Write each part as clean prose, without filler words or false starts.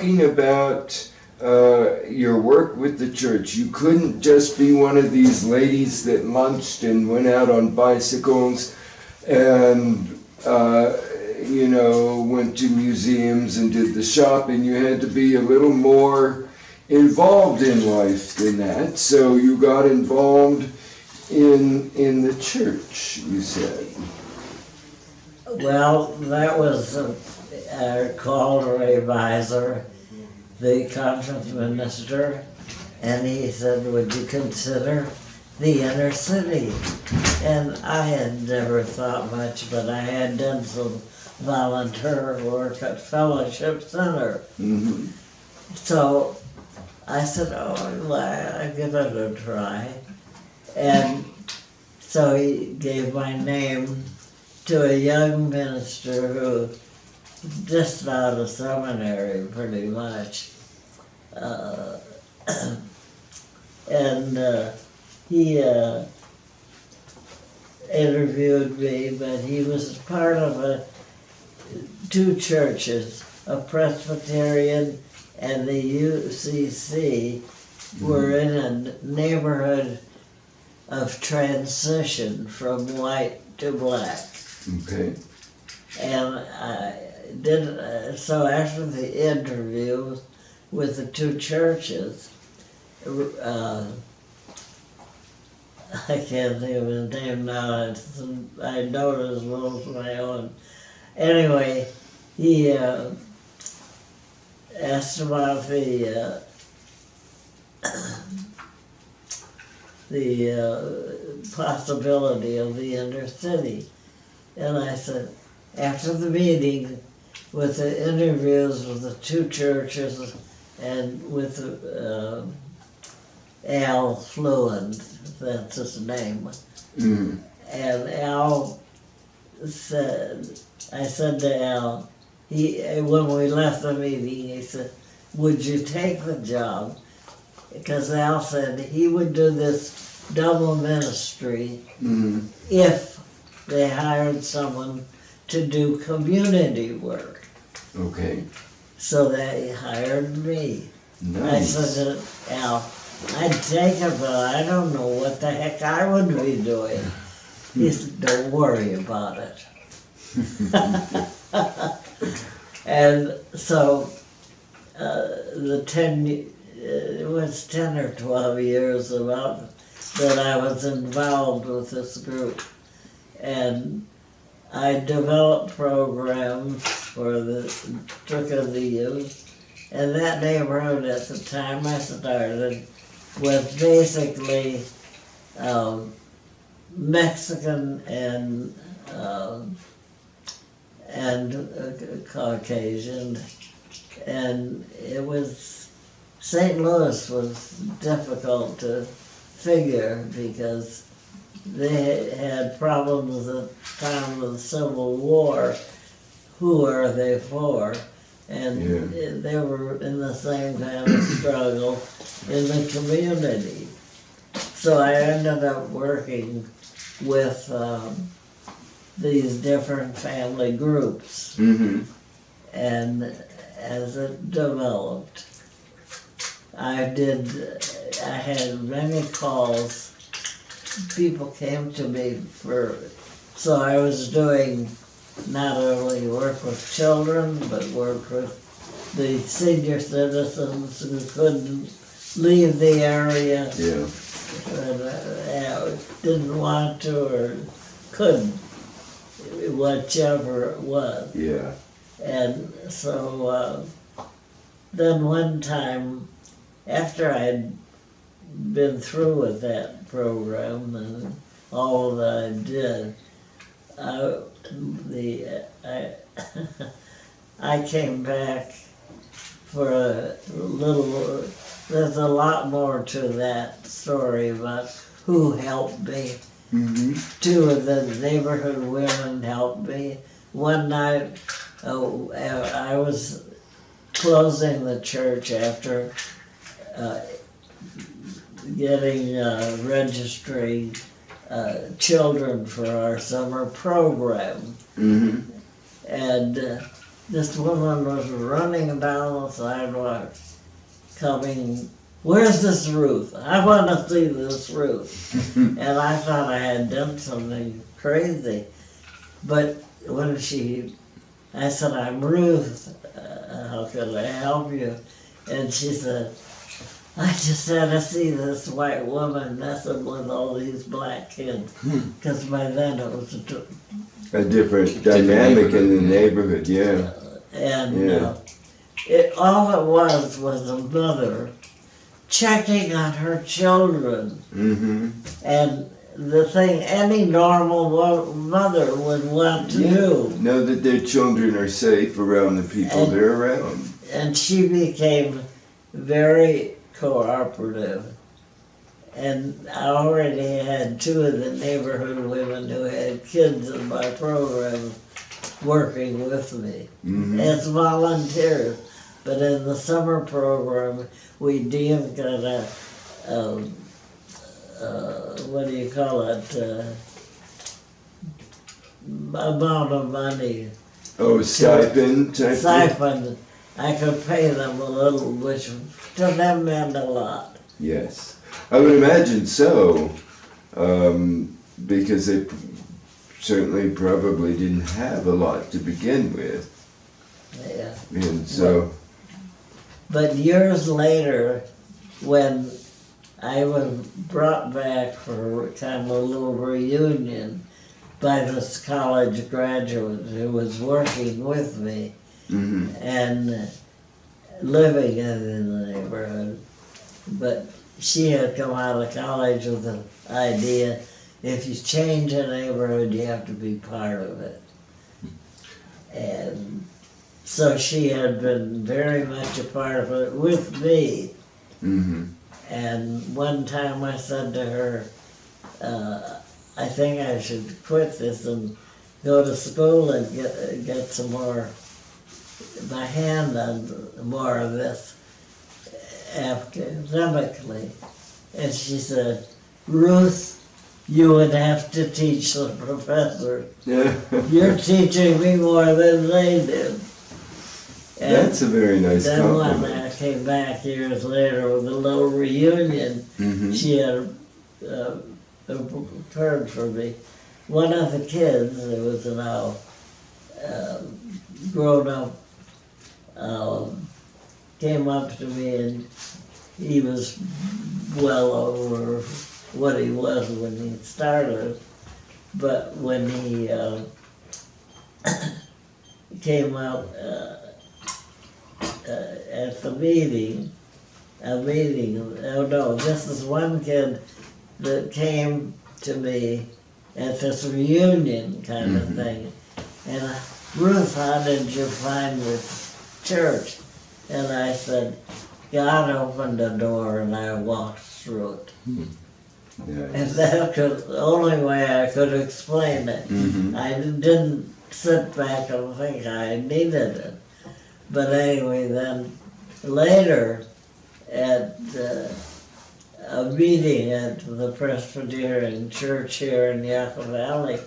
talking about your work with the church. You couldn't just be one of these ladies that lunched and went out on bicycles and went to museums and did the shopping. You had to be a little more involved in life than that. So you got involved in the church, you said. Well, that was called a revisor, the conference minister, and he said, would you consider the inner city? And I had never thought much, but I had done some volunteer work at Fellowship Center. Mm-hmm. So I said, I'll give it a try. And so he gave my name to a young minister who just out of seminary pretty much. He interviewed me, but he was part of two churches, a Presbyterian and the UCC were in a neighborhood of transition from white to black. Okay. And I did, so after the interview with the two churches, I can't think of his name now, I know it as well as my own. Anyway, he asked about the possibility of the inner city. And I said, after the meeting, with the interviews with the two churches and with Al Fluent, that's his name. Mm-hmm. And Al said, I said to Al, when we left the meeting, he said, would you take the job? Because Al said he would do this double ministry if they hired someone to do community work. Okay. So they hired me. Nice. I said to Al, I'd take it, but I don't know what the heck I would be doing. He said, don't worry about it. And so it was 10 or 12 years about that I was involved with this group. And I developed programs for the Trick of the Youth. And that neighborhood at the time I started was basically Mexican and Caucasian, and it was, St. Louis was difficult to figure because they had problems at the time of the Civil War. Who are they for? And they were in the same kind of struggle in the community. So I ended up working with these different family groups. Mm-hmm. And as it developed, I had many calls. People came to me so I was doing not only work with children, but work with the senior citizens who couldn't leave the area. Yeah. Didn't want to or couldn't, whichever it was. Yeah. And so then one time, after I'd been through with that program and all that I did, I came back for a little. There's a lot more to that story about who helped me. Mm-hmm. Two of the neighborhood women helped me. One night, I was closing the church after getting registering children for our summer program. Mm-hmm. And this woman was running down the sidewalk, coming, "Where's this Ruth? I want to see this Ruth." And I thought I had done something crazy. But when I said, "I'm Ruth, how can I help you?" And she said, "I just had to see this white woman messing with all these black kids." Because by then it was A different dynamic in the neighborhood, yeah. and Yeah. all it was a mother checking on her children. Mm-hmm. And the thing any normal mother would want to do. Know that their children are safe around the people they're around. And she became very cooperative. And I already had 2 of the neighborhood women who had kids in my program working with me as volunteers. But in the summer program, we deemed kind of, what do you call it, amount of money. Oh, stipend type thing? Stipend. I could pay them a little, which to them meant a lot. Yes. I would imagine so, because they certainly probably didn't have a lot to begin with. Yeah. And so... But years later, when I was brought back for kind of a little reunion by this college graduate who was working with me and living in the neighborhood, but she had come out of college with the idea, if you change a neighborhood, you have to be part of it. And so she had been very much a part of it with me. And one time I said to her, I think I should quit this and go to school and get some more, my hand on more of this academically. And she said, "Ruth, you would have to teach the professor. You're teaching me more than they did." And that's a very nice then compliment. when I came back years later with a little reunion, she had prepared for me. One of the kids, who was now grown up, came up to me, and he was well over what he was when he started. But when he came up at the meeting, this is one kid that came to me at this reunion kind of thing. And "Ruth, how did you find this church?" And I said, "God opened a door and I walked through it." And that was the only way I could explain it. I didn't sit back and think I needed it. But anyway, then later at a meeting at the Presbyterian Church here in Yucca Valley,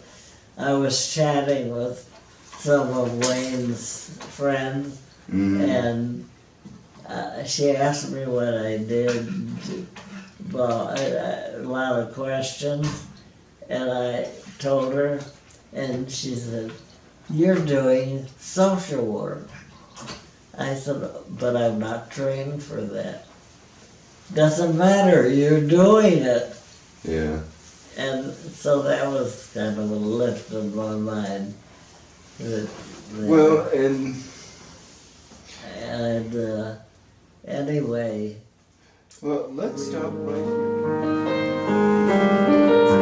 I was chatting with some of Wayne's friends, and she asked me what I did. Well, a lot of questions, and I told her, and she said, "You're doing social work." I said, "But I'm not trained for that." "Doesn't matter, you're doing it." Yeah. And so that was kind of a lift in my mind. Well, and anyway. Well, let's stop right here.